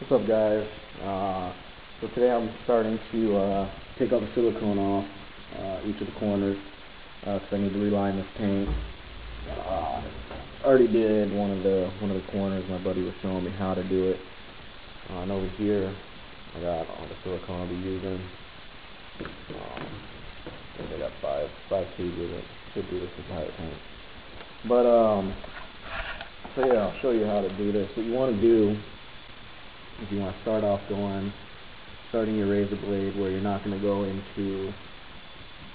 What's up, guys? So today I'm starting to take all the silicone off each of the corners because I need to reline this paint. Already did one of the corners. My buddy was showing me how to do it. And over here I got all the silicone I'll be using. I think I got five tubes of it. Should do this entire paint. But so yeah, I'll show you how to do this. What you want to do is you want to start off starting your razor blade where you're not going to go into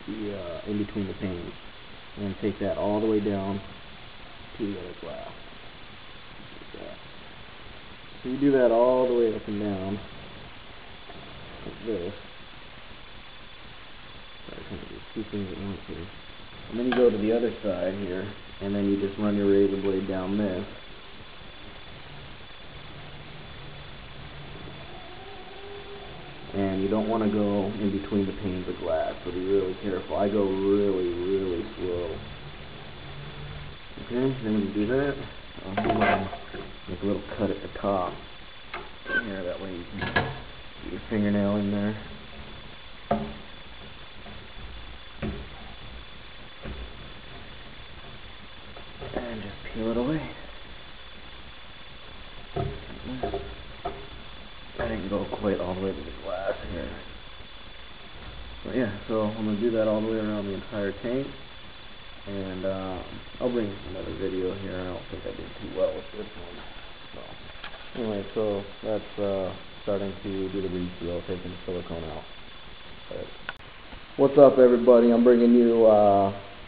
the in between the panes, and take that all the way down to the other glass. Like that. So you do that all the way up and down like this. Sorry, I can't do two things at once here. And then you go to the other side here, and then you just run your razor blade down this. And you don't want to go in between the panes of glass, so be really careful. I go really, really slow. Okay, then when you do that, I'll make a little cut at the top here, that way you can get your fingernail in there. And just peel it away. I didn't go quite all the way to the glass here. But yeah, so I'm going to do that all the way around the entire tank. And I'll bring another video here. I don't think I did too well with this one. So anyway, so that's starting to do the reseal, taking the silicone out. But what's up, everybody? I'm bringing you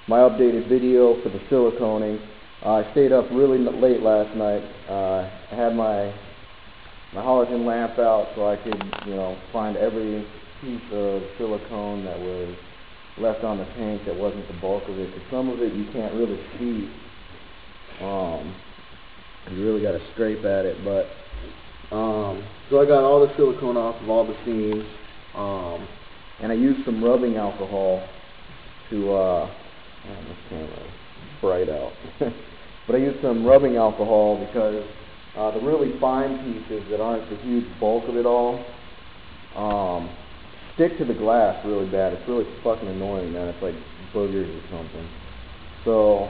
my updated video for the siliconing. I stayed up really late last night. I had my halogen lamp out so I could, find every piece of silicone that was left on the tank that wasn't the bulk of it. Because some of it you can't really see. You really got to scrape at it. But so I got all the silicone off of all the seams, and I used some rubbing alcohol to. This camera is bright out, but I used some rubbing alcohol because the really fine pieces that aren't the huge bulk of it all stick to the glass really bad. It's really fucking annoying, man. It's like boogers or something. So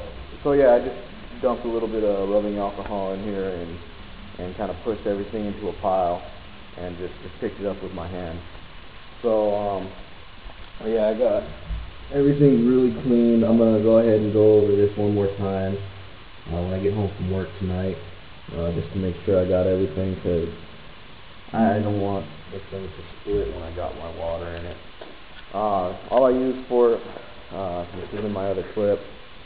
yeah, I just dumped a little bit of rubbing alcohol in here and kind of pushed everything into a pile and just picked it up with my hand. So yeah, I got everything really clean. I'm gonna go ahead and go over this one more time when I get home from work tonight. Just to make sure I got everything, because I don't want this thing to split when I got my water in it. All I use for it, this is in my other clip,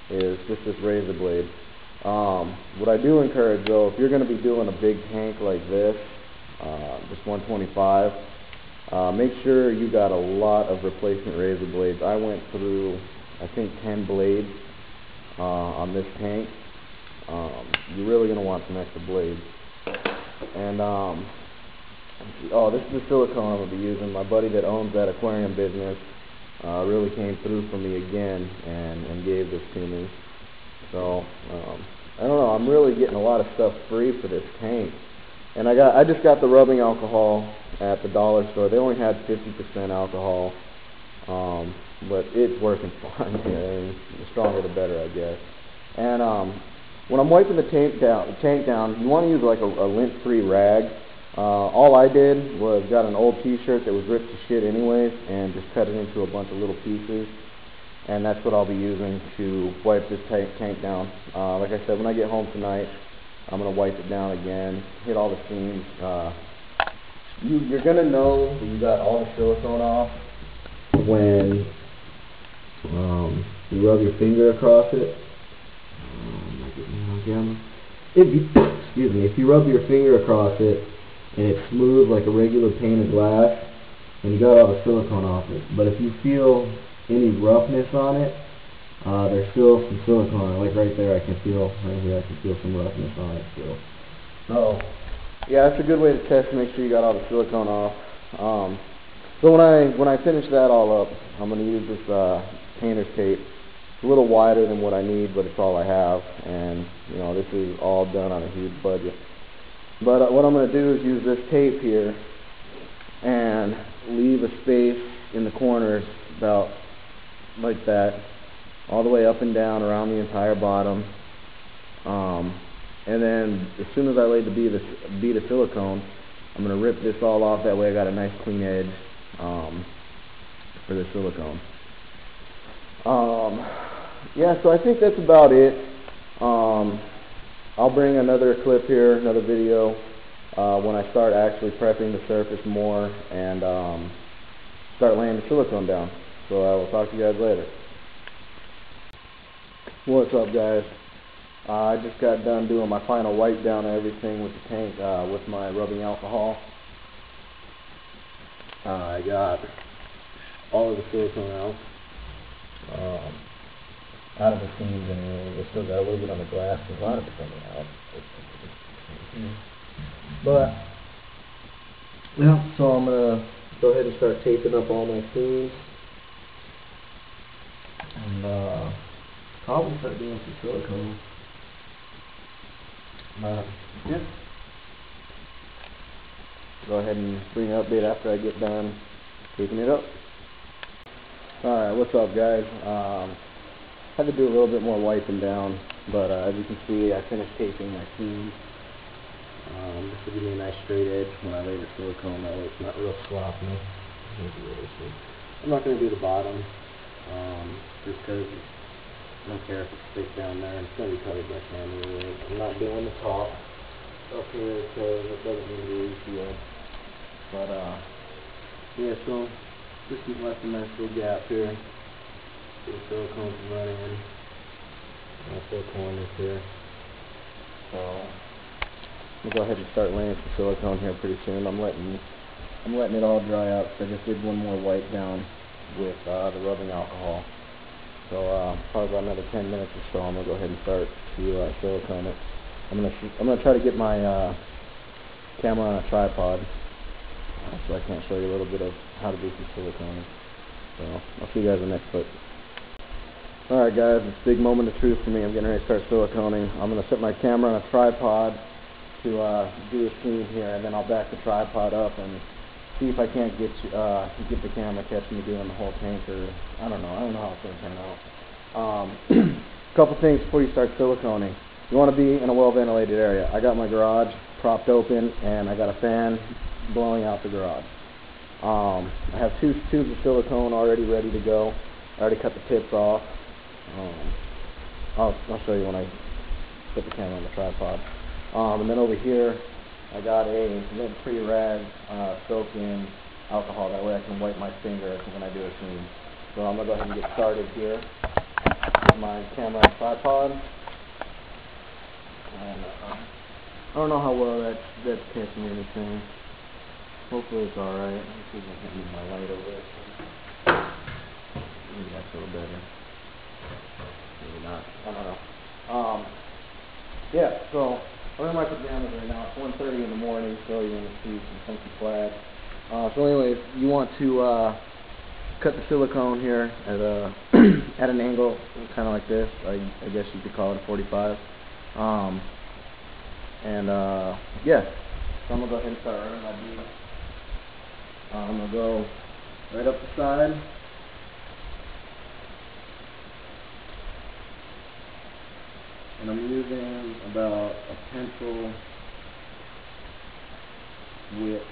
is just this razor blade. What I do encourage, though, if you're going to be doing a big tank like this, just 125, make sure you got a lot of replacement razor blades. I went through, I think, 10 blades on this tank. You're really going to want some extra blades. And this is the silicone I'm going to be using. My buddy that owns that aquarium business really came through for me again and gave this to me. So I don't know, I'm really getting a lot of stuff free for this tank. And I just got the rubbing alcohol at the dollar store. They only had 50% alcohol, but it's working fine. The stronger the better, I guess. And when I'm wiping the tank down, you want to use like a lint-free rag. All I did was got an old t-shirt that was ripped to shit anyways and just cut it into a bunch of little pieces. And that's what I'll be using to wipe this tank down. Like I said, when I get home tonight, I'm going to wipe it down again, hit all the seams. You're going to know that you got all the silicone off when you rub your finger across it. If you rub your finger across it and it's smooth like a regular pane of glass, and you got all the silicone off it. But if you feel any roughness on it, there's still some silicone. Like right there, I can feel some roughness on it still. So yeah, that's a good way to test to make sure you got all the silicone off. So when I finish that all up, I'm going to use this painter's tape. It's a little wider than what I need, but it's all I have, and this is all done on a huge budget. But what I'm going to do is use this tape here and leave a space in the corners about like that, all the way up and down around the entire bottom. And then as soon as I lay the bead of silicone, I'm going to rip this all off. That way I got a nice clean edge for the silicone. Yeah, so I think that's about it. I'll bring another clip here, another video, when I start actually prepping the surface more and start laying the silicone down. So I will talk to you guys later. What's up, guys? I just got done doing my final wipe down and everything with the tank, with my rubbing alcohol. I got all of the silicone out of the seams anyway. We still got a little bit on the glass, a lot of it's coming out. But yeah, so I'm gonna go ahead and start taping up all my seams, and probably start doing some silicone. Yeah. Go ahead and bring an update after I get done taping it up. Alright, what's up, guys? Had to do a little bit more wiping down, but as you can see, I finished taping my seams. This will give me a nice straight edge when I lay the silicone, that way it's not real sloppy. I'm not going to do the bottom, just because I don't care if it's thick down there, and it's going to be covered by sand anyway. I'm not doing the top up here because it doesn't need to be resealed. But yeah, so this is left a nice little gap here. The silicone can run in. Nice little corners here. So I'm gonna go ahead and start laying some silicone here pretty soon. I'm letting it all dry out. So I just did one more wipe down with the rubbing alcohol. So probably about another 10 minutes or so, I'm gonna go ahead and start to silicone it. I'm gonna try to get my camera on a tripod, so I can show you a little bit of how to do some silicone. So I'll see you guys in the next clip. Alright, guys, it's a big moment of truth for me. I'm getting ready to start siliconing. I'm gonna set my camera on a tripod to do a scene here, and then I'll back the tripod up and see if I can't get the camera catching me doing the whole tank, or I don't know how it's going to turn out. Couple things before you start siliconing. You want to be in a well-ventilated area. I got my garage propped open, and I got a fan blowing out the garage. I have 2 tubes of silicone already ready to go. I already cut the tips off. I'll show you when I put the camera on the tripod. And then over here, I got a little pre-rag soaked in alcohol. That way I can wipe my finger when I do a scene. So I'm going to go ahead and get started here with my camera on tripod. And I don't know how well that's catching anything. Hopefully it's alright. Let me see if I can move my light over there. Maybe that's a little better. Maybe not. I don't know. Yeah, so I'm in my pajamas right now. It's 1:30 in the morning, so you're going to see some funky flags. So anyways, you want to cut the silicone here at at an angle, kind of like this. I guess you could call it a 45. Yeah, so I'm going to go ahead and start running my bead. I'm going to go right up the side. And I'm using about a pencil width.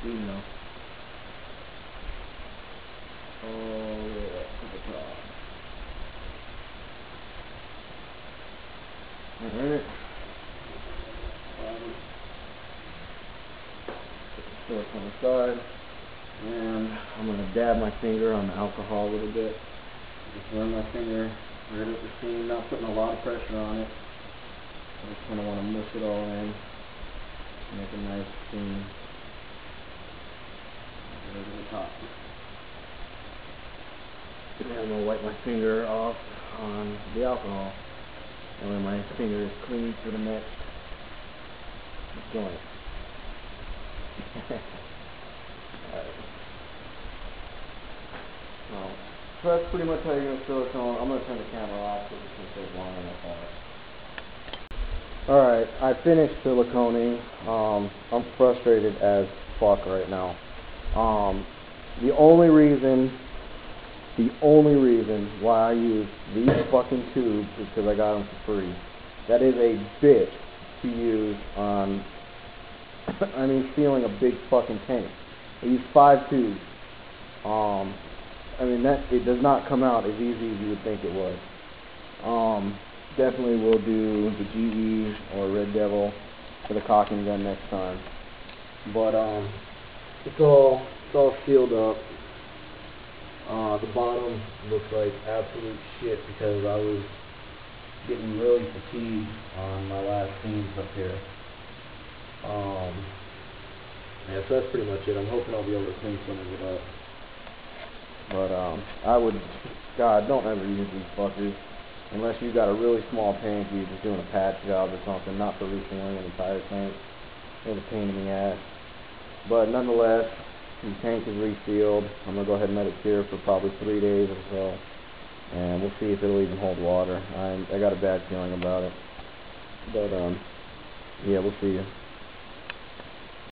You know. Oh yeah, to the top. Alright. Put the source on the side. And I'm going to dab my finger on the alcohol a little bit. Just run my finger right up the seam, not putting a lot of pressure on it. I just kind of want to mush it all in. Make a nice seam. There's the top. And I'm going to wipe my finger off on the alcohol. And then my finger is clean for the next joint. Alright. So that's pretty much how you're going to silicone. I'm going to turn the camera off because it's going to take long enough. Alright, I finished siliconing. I'm frustrated as fuck right now. The only reason why I use these fucking tubes is because I got them for free. That is a bitch to use on, sealing a big fucking tank. I use 5 tubes. It does not come out as easy as you would think it would. Definitely will do the GE or Red Devil for the caulking gun next time. But it's all sealed up. The bottom looks like absolute shit because I was getting really fatigued on my last scenes up here. Yeah, so that's pretty much it. I'm hoping I'll be able to clean some of it up. But God, don't ever use these fuckers unless you've got a really small tank. You're just doing a patch job or something, not for resealing an entire tank. It's a pain in the ass. But nonetheless, the tank is resealed. I'm going to go ahead and let it cure for probably 3 days or so. And we'll see if it'll even hold water. I got a bad feeling about it. But, yeah, we'll see.